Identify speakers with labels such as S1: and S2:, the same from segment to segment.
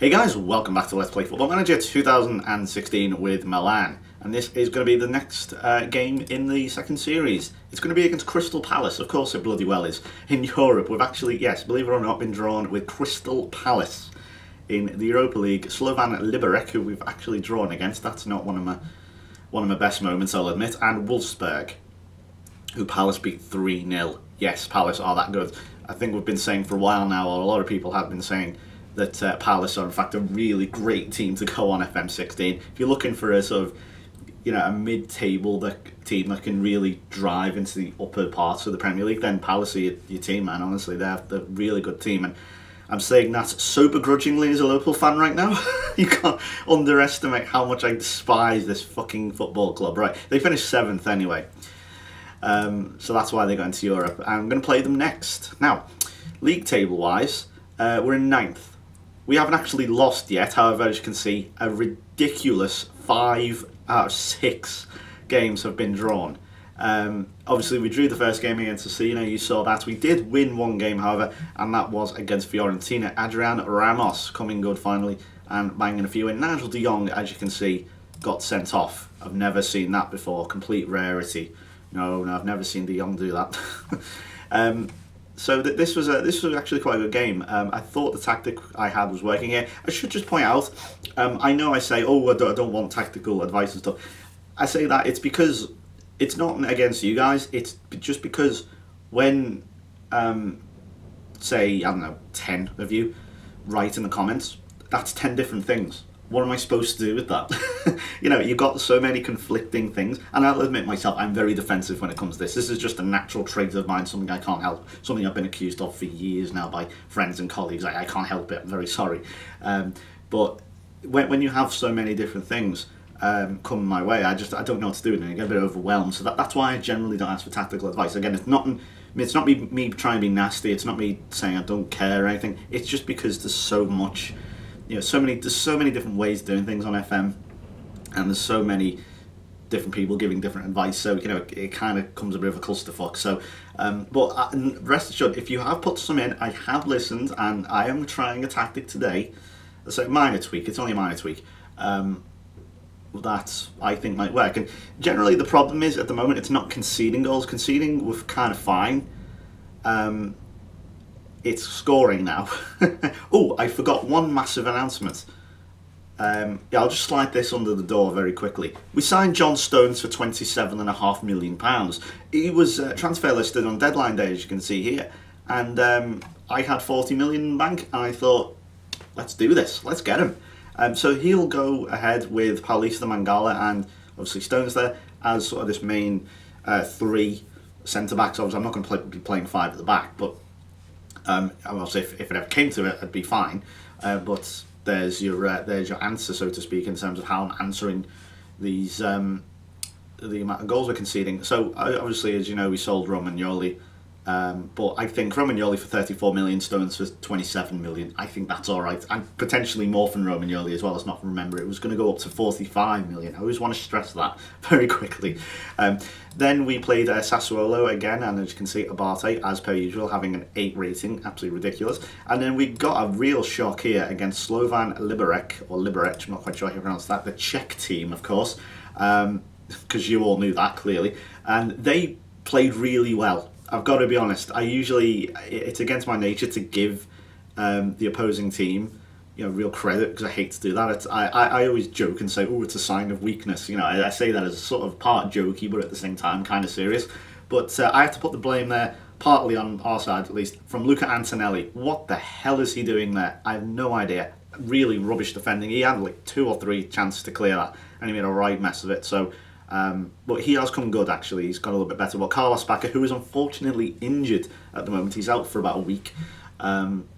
S1: Hey guys, welcome back to Let's Play Football Manager 2016 with Milan. And this is going to be the next game in the second series. It's going to be against Crystal Palace, of course it bloody well is. In Europe, we've actually, yes, believe it or not, been drawn with Crystal Palace in the Europa League. Slovan Liberec, who we've actually drawn against, that's not one of my best moments, I'll admit. And Wolfsburg, who Palace beat 3-0. Yes, Palace are that good. I think we've been saying for a while now, or a lot of people have been saying, that Palace are in fact a really great team to go on FM16. If you're looking for a sort of, a mid-table team that can really drive into the upper parts of the Premier League, then Palace are your team, man. Honestly, they're a really good team, and I'm saying that so begrudgingly as a Liverpool fan right now. You can't underestimate how much I despise this fucking football club. Right, they finished 7th anyway, so that's why they got into Europe. I'm going to play them next. Now, league table-wise, we're in 9th. We haven't actually lost yet, however, as you can see, a ridiculous 5 out of 6 games have been drawn. Obviously, we drew the first game against Cesena, you saw that. We did win one game, however, and that was against Fiorentina. Adrian Ramos coming good finally and banging a few in. Nigel de Jong, as you can see, got sent off. I've never seen that before, complete rarity. No, I've never seen de Jong do that. So this was actually quite a good game. I thought the tactic I had was working here. I should just point out, I know I say, I don't want tactical advice and stuff. I say that it's because it's not against you guys. It's just because when, say, I don't know, 10 of you write in the comments, that's 10 different things. What am I supposed to do with that? You've got so many conflicting things. And I'll admit myself, I'm very defensive when it comes to this. This is just a natural trait of mine, something I can't help. Something I've been accused of for years now by friends and colleagues. I can't help it, I'm very sorry. But when you have so many different things come my way, I don't know what to do, and I get a bit overwhelmed. So that's why I generally don't ask for tactical advice. Again, it's not me trying to be nasty. It's not me saying I don't care or anything. It's just because there's so much... there's so many different ways of doing things on FM, and there's so many different people giving different advice, so it kind of comes a bit of a clusterfuck. So but rest assured, if you have put some in, I have listened, and I am trying a tactic today. It's a minor tweak, it's only a minor tweak, that I think might work. And generally the problem is, at the moment, it's not conceding goals. Conceding was kind of fine. It's scoring now. Oh, I forgot one massive announcement. I'll just slide this under the door very quickly. We signed John Stones for £27.5 million. He was transfer listed on deadline day, as you can see here. And I had 40 million in the bank, and I thought, let's do this. Let's get him. So he'll go ahead with Paulista Mangala and obviously Stones there as sort of this main 3 centre-backs. Obviously, I'm not going to be playing 5 at the back, but obviously, if it ever came to it, I'd be fine. But there's your answer, so to speak, in terms of how I'm answering these the amount of goals we're conceding. So obviously, as you know, we sold Romagnoli, but I think Romagnoli for 34 million, Stones for 27 million. I think that's all right, and potentially more from Romagnoli as well. Let's not remember it was going to go up to 45 million. I always want to stress that very quickly. Then we played Sassuolo again, and as you can see, Abate, as per usual, having an 8 rating, absolutely ridiculous. And then we got a real shock here against Slovan Liberec, or Liberec, I'm not quite sure how you pronounce that, the Czech team, of course, because you all knew that, clearly. And they played really well. I've got to be honest, it's against my nature to give the opposing team real credit, because I hate to do that. I always joke and say, it's a sign of weakness. I say that as a sort of part jokey, but at the same time kind of serious. But I have to put the blame there, partly on our side at least, from Luca Antonelli. What the hell is he doing there? I have no idea. Really rubbish defending. He had like 2 or 3 chances to clear that, and he made a right mess of it. So, but he has come good, actually. He's got a little bit better. But Carlos Bacca, who is unfortunately injured at the moment, he's out for about a week.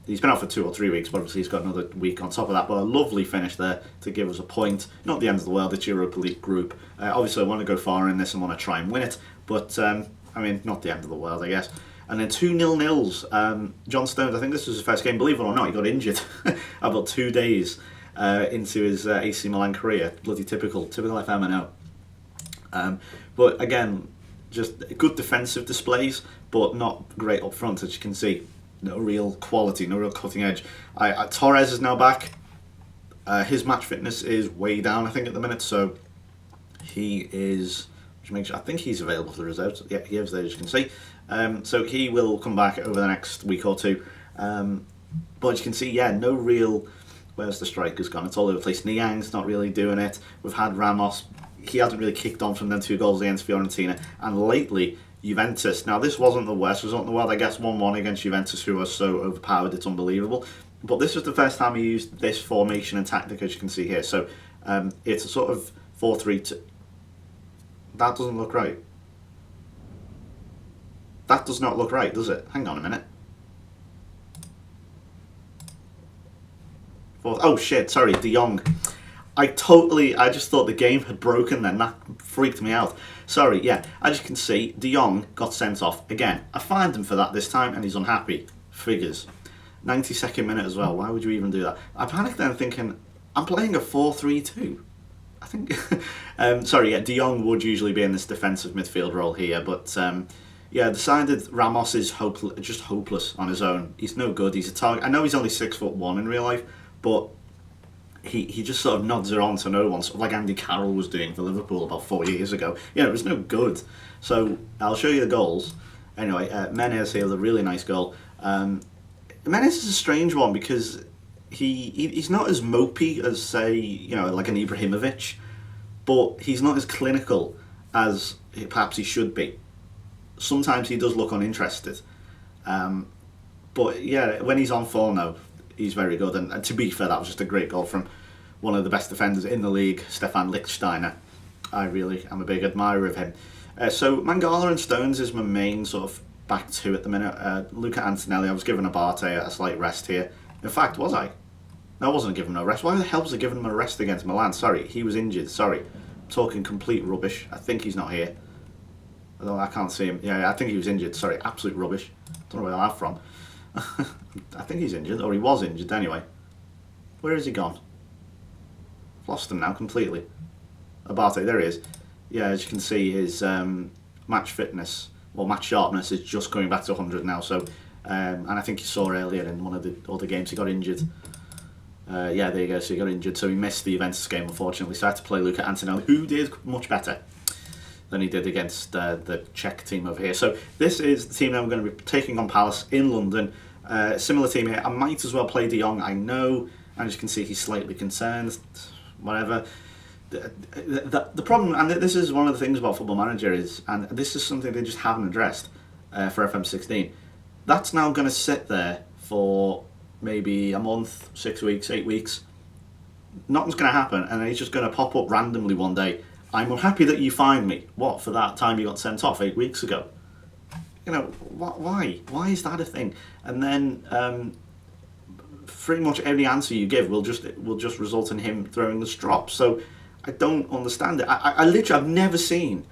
S1: He's been out for 2 or 3 weeks, but obviously he's got another week on top of that. But a lovely finish there to give us a point. Not the end of the world, it's Europa League group. Obviously I want to go far in this and want to try and win it, but not the end of the world, I guess. And then 2-0 nils. John Stones, I think this was his first game, believe it or not, he got injured about 2 days into his AC Milan career. Bloody typical FMNO. But again, just good defensive displays, but not great up front, as you can see. No real quality, no real cutting edge. Torres is now back. His match fitness is way down, I think, at the minute, so he is, which makes sure, I think he's available for the reserves. Yeah, he is there, as you can see. So he will come back over the next week or two. But as you can see, yeah, no real, where's the strikers gone? It's all over the place. Niang's not really doing it. We've had Ramos. He hasn't really kicked on from them 2 goals against Fiorentina. And lately, Juventus. Now, this wasn't the worst result in the world. I guess 1-1 against Juventus, who are so overpowered, it's unbelievable. But this was the first time he used this formation and tactic, as you can see here. So it's a sort of 4-3-2. That doesn't look right. That does not look right, does it? Hang on a minute. Oh shit, sorry, De Jong. I just thought the game had broken then. That freaked me out. Sorry, yeah. As you can see, De Jong got sent off again. I fined him for that this time and he's unhappy. Figures. 92nd minute as well. Why would you even do that? I panicked then thinking, I'm playing a 4-3-2. I think... sorry, yeah, De Jong would usually be in this defensive midfield role here, but... yeah, decided Ramos is just hopeless on his own. He's no good. He's a target. I know he's only 6'1" in real life, but he just sort of nods her on to no one, sort of like Andy Carroll was doing for Liverpool about 4 years ago. You know, it was no good. So I'll show you the goals. Anyway, Menez here with a really nice goal. Menez is a strange one because he's not as mopey as, say, you know, like an Ibrahimovic, but he's not as clinical as perhaps he should be. Sometimes he does look uninterested. But yeah, when he's on form though, he's very good. And to be fair, that was just a great goal from one of the best defenders in the league, Stefan Lichtsteiner. I really am a big admirer of him. So Mangala and Stones is my main sort of back two at the minute. Luca Antonelli, I was giving Abate a slight rest here. In fact, was I? No, I wasn't giving him a rest. Why the hell was I giving him a rest against Milan? Sorry, he was injured. Sorry. I'm talking complete rubbish. I think he's not here. Although I can't see him. Yeah, I think he was injured. Sorry, absolute rubbish. Don't know where I'm from. I think he's injured, or he was injured anyway. Where has he gone? I've lost him now completely. Abate, there he is. Yeah, as you can see, his match fitness, well, match sharpness is just going back to 100 now. So, and I think you saw earlier in one of the other games he got injured. Yeah, there you go. So he got injured, so he missed the Juventus game, unfortunately. So I had to play Luca Antonelli, who did much better than he did against the Czech team over here. So this is the team that I'm going to be taking on Palace in London. Similar team here. I might as well play De Jong. I know, and as you can see, he's slightly concerned. Whatever. The problem, and this is one of the things about Football Manager is, and this is something they just haven't addressed for FM16. That's now going to sit there for maybe a month, 6 weeks, 8 weeks. Nothing's going to happen, and then he's just going to pop up randomly one day. I'm unhappy that you fined me. What, for that time you got sent off 8 weeks ago? You know, why? Why is that a thing? And then pretty much every answer you give will just result in him throwing the strop. So I don't understand it. I literally, I've never seen,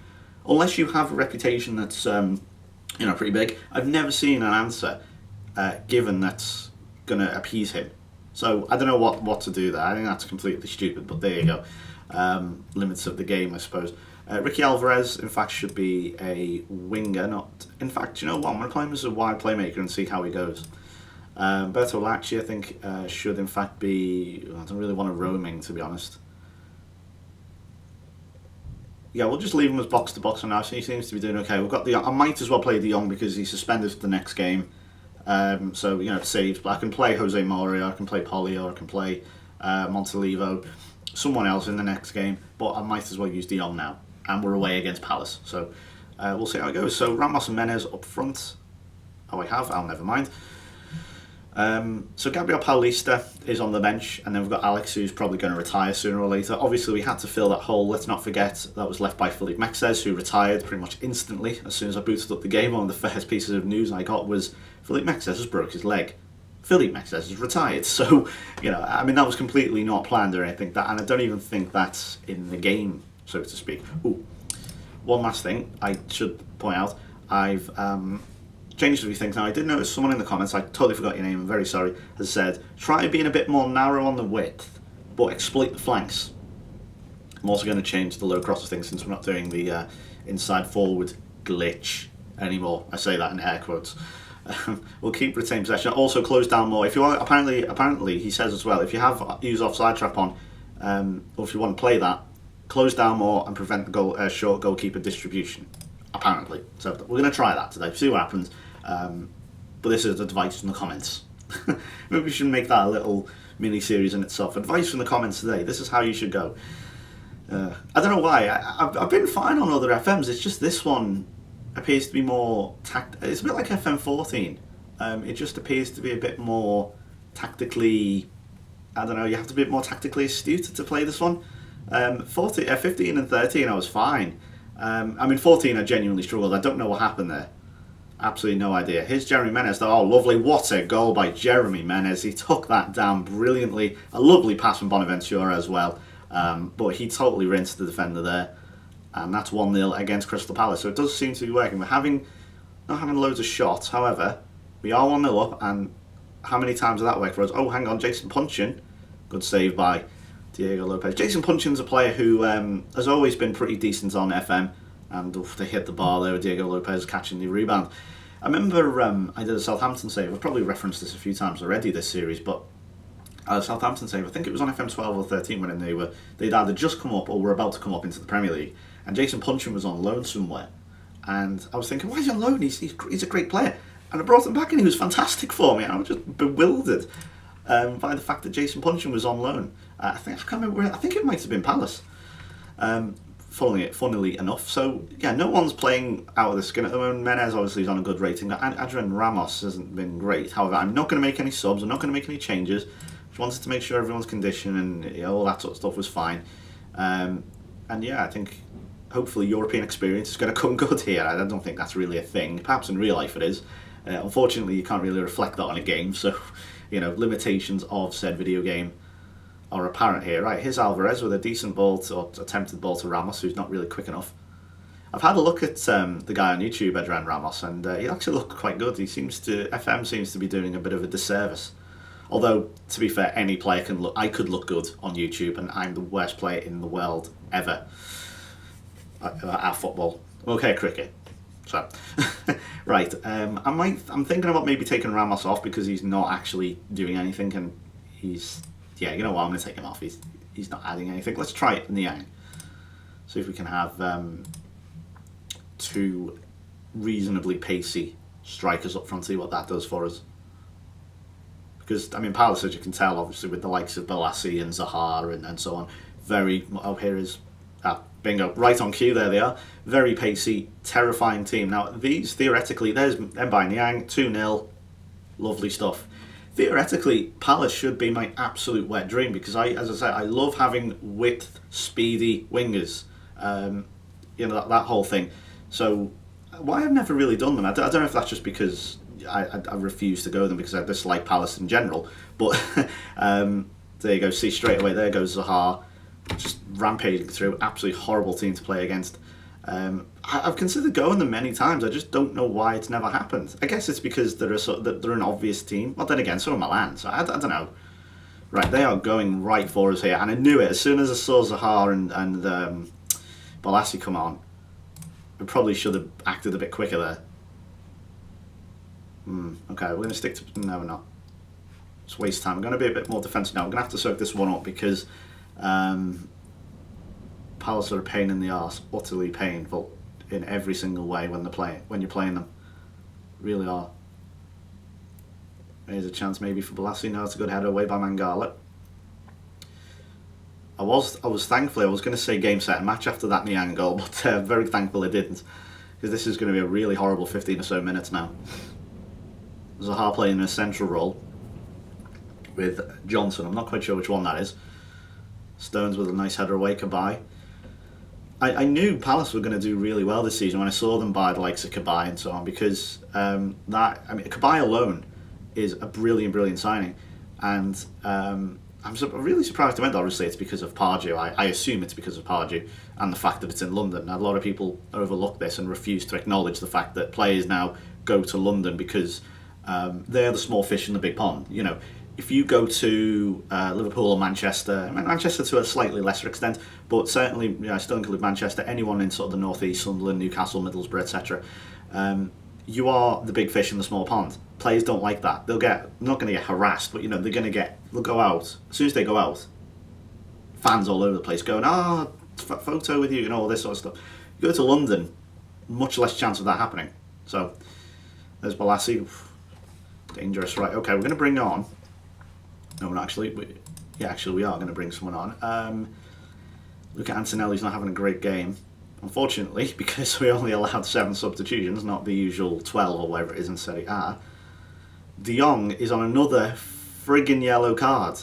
S1: unless you have a reputation that's you know, pretty big, I've never seen an answer given that's going to appease him. So I don't know what to do there. I think that's completely stupid, but there you go. Limits of the game, I suppose. Ricky Alvarez, in fact, should be a winger, not... In fact, you know what? I'm going to play him as a wide playmaker and see how he goes. Bertolacci, I think, should, in fact, be... I don't really want a roaming, to be honest. Yeah, we'll just leave him as box-to-box for now. So he seems to be doing okay. We've got I might as well play De Jong because he's suspended for the next game. So, you know, it saves. But I can play Jose Mourinho, I can play Polio, I can play Montalivo, someone else in the next game, but I might as well use De Jong now, and we're away against Palace, so we'll see how it goes. So Ramos and Menez up front. Never mind. So Gabriel Paulista is on the bench, and then we've got Alex, who's probably going to retire sooner or later. Obviously, we had to fill that hole. Let's not forget that was left by Felipe Mexes, who retired pretty much instantly as soon as I booted up the game. One of the first pieces of news I got was Felipe Mexes has broke his leg. Felipe Mexes is retired, so, you know, I mean, that was completely not planned or anything, and I don't even think that's in the game, so to speak. Ooh, one last thing I should point out, I've changed a few things. Now, I did notice someone in the comments, I totally forgot your name, I'm very sorry, has said, try being a bit more narrow on the width, but exploit the flanks. I'm also going to change the low crosses thing since we're not doing the inside forward glitch anymore. I say that in air quotes. We'll keep retain possession. Also close down more. If you are apparently he says as well, if you have use offside trap on, or if you want to play that, close down more and prevent the short goalkeeper distribution. Apparently, so we're going to try that today. See what happens. But this is advice from the comments. Maybe we should make that a little mini series in itself. Advice from the comments today. This is how you should go. I don't know why. I've been fine on other FMs. It's just this one appears to be more it's a bit like FM14. It just appears to be a bit more tactically. I don't know. You have to be a bit more tactically astute to play this one. 15 and 13, I was fine. 14, I genuinely struggled. I don't know what happened there. Absolutely no idea. Here's Jeremy Menez. Oh, lovely. What a goal by Jeremy Menez. He took that down brilliantly. A lovely pass from Bonaventura as well. But he totally rinsed the defender there. And that's 1-0 against Crystal Palace. So it does seem to be working. We're not having loads of shots. However, we are 1-0 up. And how many times did that work for us? Oh, hang on. Jason Punchin. Good save by Diego Lopez. Jason Punchin's a player who has always been pretty decent on FM. And they hit the bar there with Diego Lopez catching the rebound. I remember I did a Southampton save. I've probably referenced this a few times already this series, but a Southampton save, I think it was on FM12 or 13 when they'd either just come up or were about to come up into the Premier League, and Jason Punchin was on loan somewhere. And I was thinking, why is he on loan? He's a great player. And I brought him back and he was fantastic for me. And I was just bewildered by the fact that Jason Punchin was on loan. I can't remember where, I think it might have been Palace. Funnily enough. So, yeah, no one's playing out of the skin at the moment. Menez obviously is on a good rating. Adrian Ramos hasn't been great. However, I'm not going to make any subs. I'm not going to make any changes. Just wanted to make sure everyone's condition and all that sort of stuff was fine. And yeah, I think hopefully European experience is going to come good here. I don't think that's really a thing. Perhaps in real life it is. Unfortunately, you can't really reflect that on a game. So, limitations of said video game are apparent here. Right, here's Alvarez with a decent ball or attempted ball to Ramos, who's not really quick enough. I've had a look at the guy on YouTube, Adrian Ramos, and he actually looked quite good. FM seems to be doing a bit of a disservice. Although, to be fair, any player can look. I could look good on YouTube, and I'm the worst player in the world ever at football. Okay, cricket. So, right. I'm thinking about maybe taking Ramos off because he's not actually doing anything, and yeah, you know what? I'm going to take him off. He's not adding anything. Let's try it Niang. See if we can have two reasonably pacey strikers up front. See what that does for us. Because Palace, as you can tell, obviously with the likes of Balassi and Zaha and so on, here is bingo, right on cue. There they are. Very pacey, terrifying team. Now these theoretically, there's Mbai Niang, 2-0, lovely stuff. Theoretically, Palace should be my absolute wet dream because as I said, I love having width, speedy wingers. That whole thing. So why I've never really done them, I don't know if that's just because I refuse to go them because I dislike Palace in general. But there you go. See straight away. There goes Zaha, just rampaging through. Absolutely horrible team to play against. I've considered going them many times. I just don't know why it's never happened. I guess it's because they're an obvious team. But then again, so are Milan. So I don't know. Right, they are going right for us here, and I knew it as soon as I saw Zaha and Balassi come on. I probably should have acted a bit quicker there. Okay, we're going to stick to... No, we're not. It's waste time. We're going to be a bit more defensive now. We're going to have to soak this one up because Palace are a pain in the arse. Utterly painful in every single way when you're playing them. Really are. There's a chance maybe for Balassi. No, it's a good header away by Mangala. I was thankful. I was going to say game, set and match after that Niang goal, but very thankful I didn't. Because this is going to be a really horrible 15 or so minutes now. Zaha playing in a central role with Johnson. I'm not quite sure which one that is. Stones with a nice header away, Cabaye. I knew Palace were going to do really well this season when I saw them buy the likes of Cabaye and so on, because Cabaye alone is a brilliant signing, and I'm really surprised they went. Obviously, it's because of Pardew. I assume it's because of Pardew and the fact that it's in London. Now, a lot of people overlook this and refuse to acknowledge the fact that players now go to London because they're the small fish in the big pond. If you go to Liverpool or Manchester to a slightly lesser extent, but certainly I still include Manchester, anyone in sort of the North East, Sunderland, Newcastle, Middlesbrough, etc. you are the big fish in the small pond. Players don't like that. They're not going to get harassed, but they'll go out. As soon as they go out, fans all over the place going, photo with you, all this sort of stuff. You go to London, much less chance of that happening. So there's Balassi. Dangerous. Right, okay, we're going to bring on... No, we're not actually... we are going to bring someone on. Look at Antonelli's not having a great game. Unfortunately, because we only allowed 7 substitutions, not the usual 12 or whatever it is in Serie A, De Jong is on another friggin' yellow card.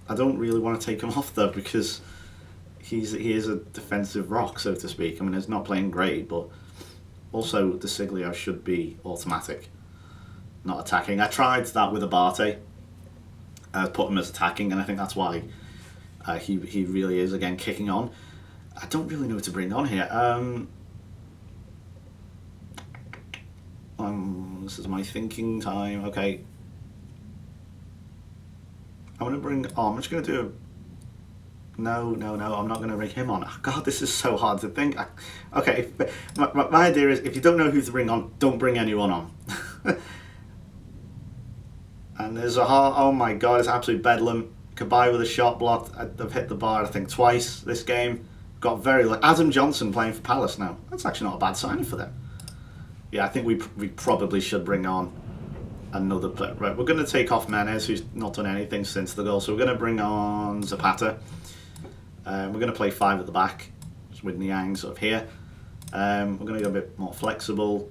S1: I don't really want to take him off though, because he is a defensive rock, so to speak. I mean, he's not playing great, but also De Siglio should be automatic, not attacking. I tried that with Abate. I put him as attacking, and I think that's why he really is, again, kicking on. I don't really know what to bring on here. This is my thinking time. Okay. I'm just going to do No, I'm not going to bring him on. Oh, God, this is so hard to think. Okay, my idea is, if you don't know who to bring on, don't bring anyone on. And there's oh my God, it's absolute bedlam. Kabay with a shot blocked. I've hit the bar, I think, twice this game. Got very lucky. Adam Johnson playing for Palace now. That's actually not a bad signing for them. Yeah, I think we probably should bring on another player. Right, we're going to take off Menez, who's not done anything since the goal. So we're going to bring on Zapata. We're going to play 5 at the back, with Niang sort of here. We're going to go a bit more flexible.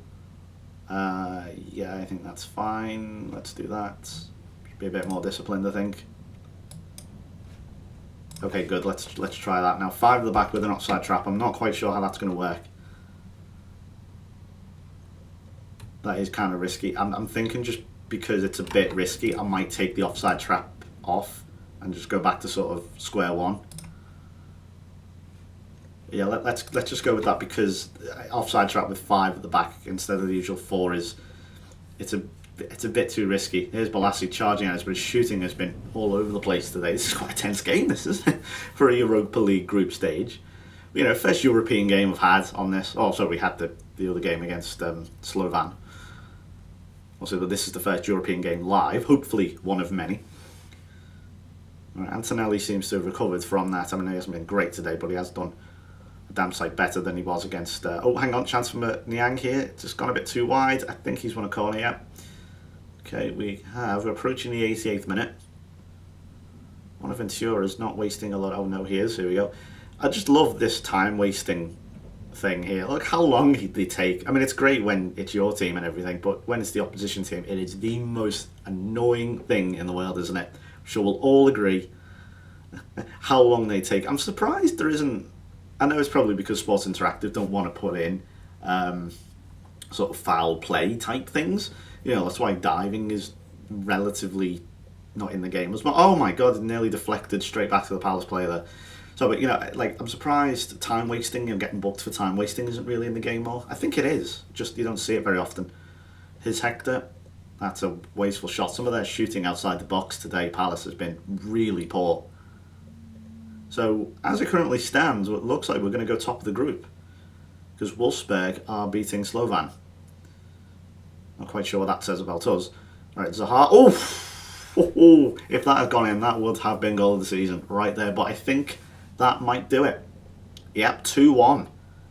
S1: Yeah, I think that's fine. Let's do that. Should be a bit more disciplined, I think. Okay, good. Let's try that now. 5 at the back with an offside trap. I'm not quite sure how that's going to work. That is kind of risky. I'm thinking, just because it's a bit risky, I might take the offside trap off and just go back to sort of square one. Yeah, let's just go with that, because offside trap with 5 at the back instead of the usual 4 it's a bit too risky. Here's Balassi charging at us, but his shooting has been all over the place today. This is quite a tense game, this, isn't it? For a Europa League group stage. You know, first European game we've had on this. Oh, sorry, we had the other game against Slovan. Also, but this is the first European game live, hopefully one of many. Right, Antonelli seems to have recovered from that. I mean, he hasn't been great today, but he has done a damn sight better than he was against... oh, hang on, chance from Niang here. Just gone a bit too wide. I think he's won a corner, yeah. Okay, we're approaching the 88th minute. Bonaventura's not wasting a lot. Oh no, he is. Here we go. I just love this time-wasting thing here. Look how long they take. I mean, it's great when it's your team and everything, but when it's the opposition team, it is the most annoying thing in the world, isn't it? I'm sure we'll all agree how long they take. I'm surprised there isn't... I know it's probably because Sports Interactive don't want to put in sort of foul play type things. You know, that's why diving is relatively not in the game as well. Oh my God, it nearly deflected straight back to the Palace player there. So, but, you know, like, I'm surprised time wasting and getting booked for time wasting isn't really in the game more. I think it is, just you don't see it very often. Here's Hector. That's a wasteful shot. Some of their shooting outside the box today, Palace, has been really poor. So, as it currently stands, it looks like we're going to go top of the group, because Wolfsburg are beating Slovan. Not quite sure what that says about us. Right, Zaha. Oh, if that had gone in, that would have been goal of the season right there. But I think that might do it. Yep, 2-1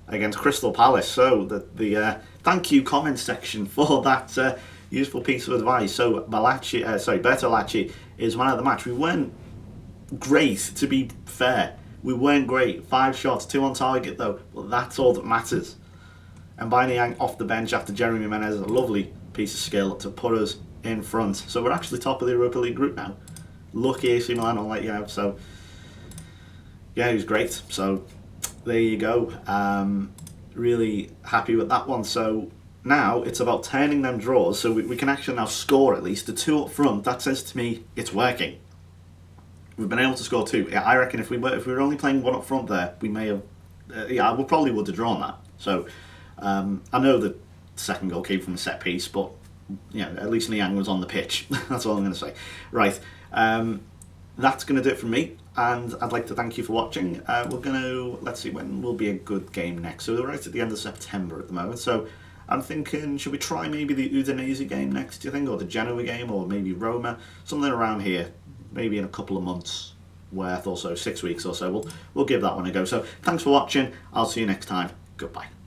S1: against Crystal Palace. So the thank you comment section for that useful piece of advice. So Bertolacci is man of the match. We weren't great, to be fair. We weren't great. 5 shots, 2 on target though. But that's all that matters. And Niang off the bench after Jeremy Menez, a lovely piece of skill to put us in front. So we're actually top of the Europa League group now. Lucky AC Milan, I'll let you know. So yeah, he was great. So there you go. Really happy with that one. So now it's about turning them draws, so we can actually now score at least. The 2 up front, that says to me it's working. We've been able to score 2. Yeah, I reckon if we were only playing 1 up front there, we may have... we probably would have drawn that. So I know the second goal came from a set piece, but you know, at least Niang was on the pitch. That's all I'm going to say. Right. that's going to do it from me, and I'd like to thank you for watching. We're going to, let's see, when will be a good game next? So we're right at the end of September at the moment, so I'm thinking, should we try maybe the Udinese game next, do you think, or the Genoa game, or maybe Roma, something around here, maybe in a couple of months worth or so, 6 weeks or so. We'll give that one a go. So thanks for watching. I'll see you next time. Goodbye.